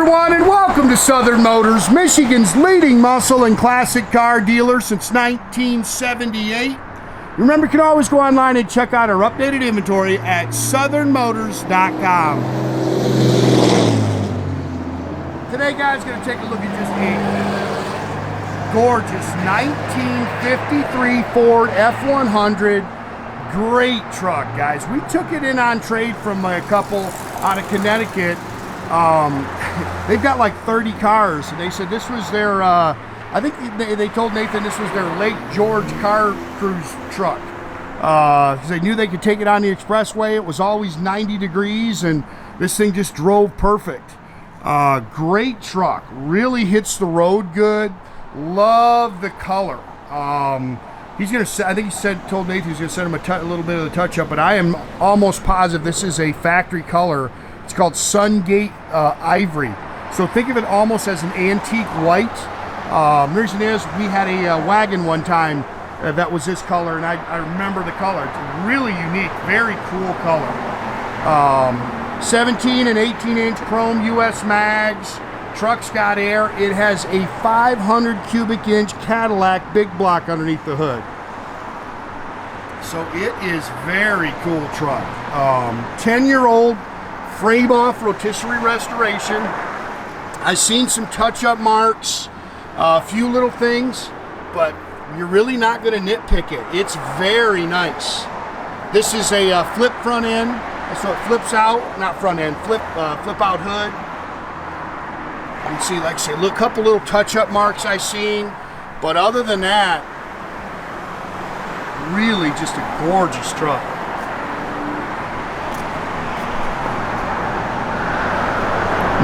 everyone, and welcome to Southern Motors, Michigan's leading muscle and classic car dealer since 1978. Remember, you can always go online and check out our updated inventory at southernmotors.com. Today, guys, going to take a look at just a gorgeous 1953 Ford F100. Great truck, guys. We took it in on trade from a couple out of Connecticut. They've got like 30 cars, and they said this was their, I think they told Nathan this was their Lake George car cruise truck. Because they knew they could take it on the expressway. It was always 90 degrees, and this thing just drove perfect. Great truck. Really hits the road good. Love the color. He's gonna. I think told Nathan he's gonna send him a little bit of the touch-up, but I am almost positive this is a factory color. It's called Sungate Ivory. So think of it almost as an antique white. The reason is we had a wagon one time that was this color, and I remember the color. It's really unique, very cool color. 17 and 18-inch chrome US mags. Truck's got air. It has a 500 cubic inch Cadillac big block underneath the hood. So it is very cool truck. 10-year-old. Frame Off Rotisserie Restoration. I've seen some touch-up marks, a few little things, but you're really not going to nitpick it. It's very nice. This is a flip front end, so it flips out, not front end, flip out hood. You can see, like I say, a couple little touch-up marks I've seen, but other than that, really just a gorgeous truck.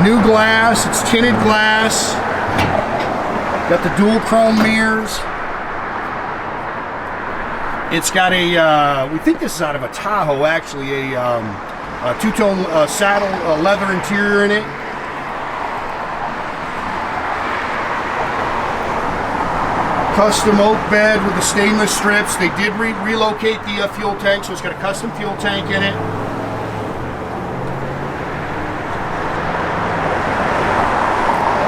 New glass, it's tinted glass. Got the dual chrome mirrors. It's got a, we think this is out of a Tahoe actually, a two-tone saddle leather interior in it. Custom oak bed with the stainless strips. They did relocate the fuel tank, so it's got a custom fuel tank in it.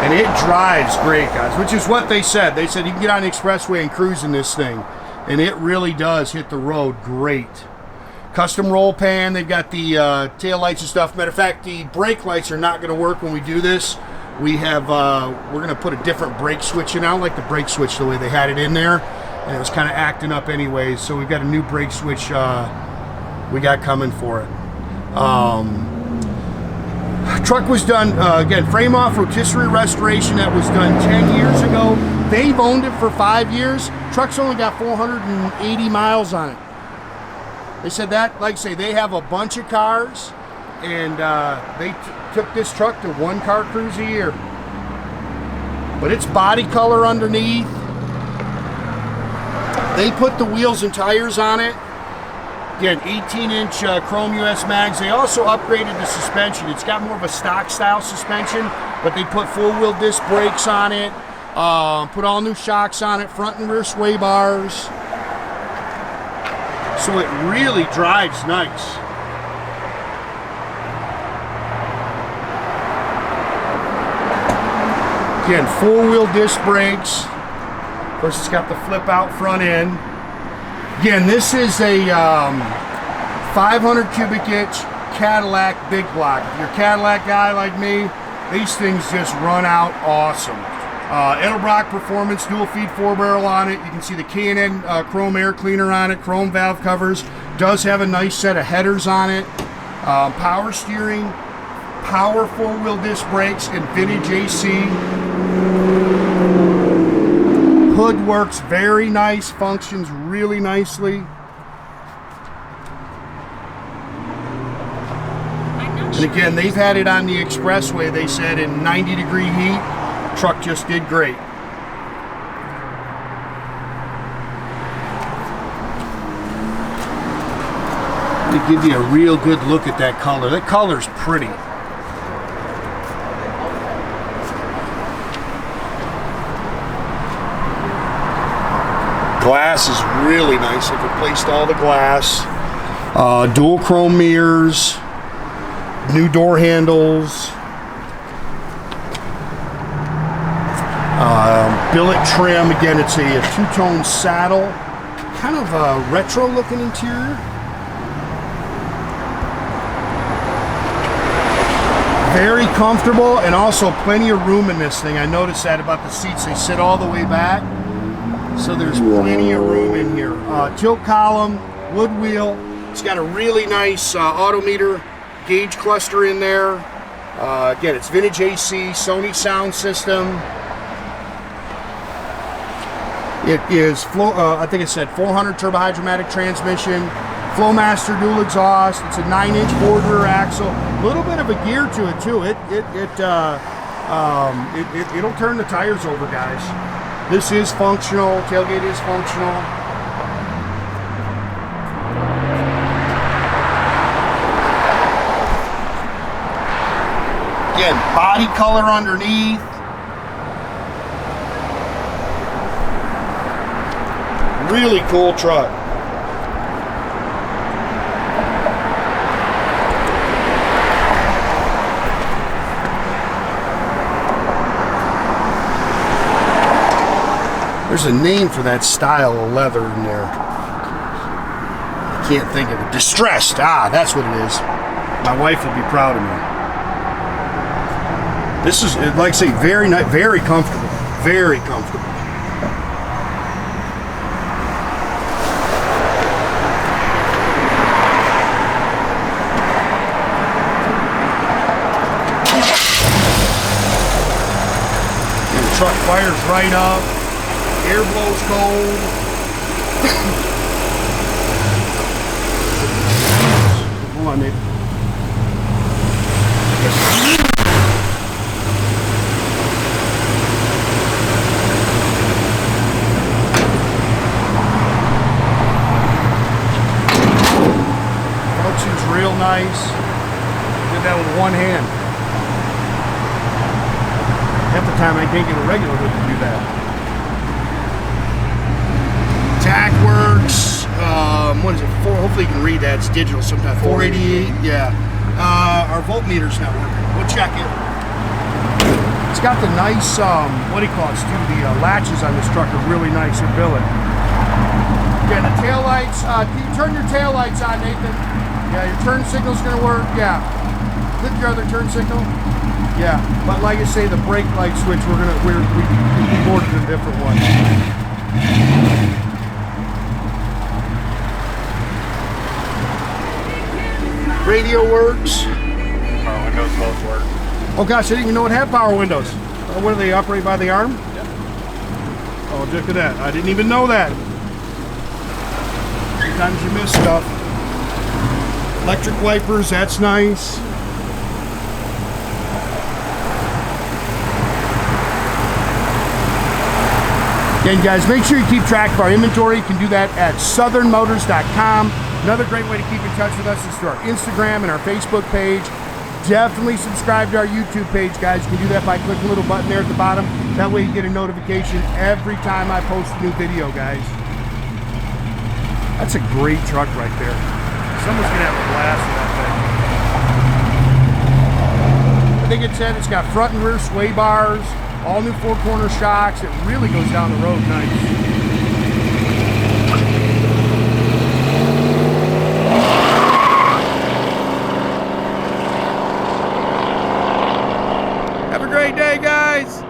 And it drives great, guys, which is what they said. They said you can get on the expressway and cruise in this thing. And it really does hit the road great. Custom roll pan. They've got the tail lights and stuff. Matter of fact, the brake lights are not going to work when we do this. We have, we're going to put a different brake switch in. I don't like the brake switch the way they had it in there. And it was kind of acting up anyways. So we've got a new brake switch we got coming for it. Truck was done, again, Frame Off Rotisserie Restoration. That was done 10 years ago. They've owned it for 5 years. Truck's only got 480 miles on it. They said that, like I say, they have a bunch of cars, and they took this truck to one car cruise a year. But it's body color underneath. They put the wheels and tires on it. Again, 18-inch chrome US mags. They also upgraded the suspension. It's got more of a stock style suspension, but they put four-wheel disc brakes on it, put all new shocks on it, front and rear sway bars. So it really drives nice. Again, four-wheel disc brakes. Of course, it's got the flip-out front end. Again, this is a 500 cubic inch Cadillac big block. If you're a Cadillac guy like me, these things just run out awesome. Edelbrock Performance dual feed 4-barrel on it. You can see the K&N chrome air cleaner on it, chrome valve covers. Does have a nice set of headers on it. Power steering, power four-wheel disc brakes, and vintage AC. Hood works very nice, functions really nicely. And again, they've had it on the expressway, they said, in 90-degree heat. Truck just did great. Let me give you a real good look at that color. That color's pretty. Glass is really nice. They've replaced all the glass. Dual chrome mirrors, new door handles. billet trim. Again, it's a two-tone saddle, kind of a retro looking interior. Very comfortable, and also plenty of room in this thing. I noticed that about the seats. They sit all the way back, so there's plenty of room in here. Tilt column, wood wheel. It's got a really nice Autometer gauge cluster in there. Again, it's vintage AC, Sony sound system. It is, I think it said 400 turbohydramatic transmission. Flowmaster dual exhaust. It's a 9-inch Ford rear axle. A little bit of a gear to it too. It'll turn the tires over, guys. This is functional. Tailgate is functional. Again, body color underneath. Really cool truck. There's a name for that style of leather in there. Can't think of it. Distressed. Ah, that's what it is. My wife will be proud of me. This is, like I say, very nice, very comfortable. Very comfortable. And the truck fires right up. Air blows cold. Hold on, Nate. Functions real nice. Did that with one hand. Half the time I can't get a regular hood to do that. Tack works. What is it? Hopefully you can read that. It's digital sometimes. 488. Yeah. Our voltmeter's not working. We'll check it. It's got the nice, what do you call it, Stu? The latches on this truck are really nice in billet. Yeah, the tail lights. Can you turn your tail lights on, Nathan? Yeah, your turn signal's gonna work. Yeah. Click your other turn signal. Yeah. But like I say, the brake light switch, we ordered a different one. Radio works. Power windows both work. Oh gosh, I didn't even know it had power windows. What, do they operate by the arm? Yep. Oh, look at that. I didn't even know that. Sometimes you miss stuff. Electric wipers, that's nice. Again, guys, make sure you keep track of our inventory. You can do that at southernmotors.com. Another great way to keep in touch with us is through our Instagram and our Facebook page. Definitely subscribe to our YouTube page, guys. You can do that by clicking the little button there at the bottom. That way you get a notification every time I post a new video, guys. That's a great truck right there. Someone's gonna have a blast with that thing. I think it said it's got front and rear sway bars, all new 4-corner shocks. It really goes down the road nice. Have a great day, guys.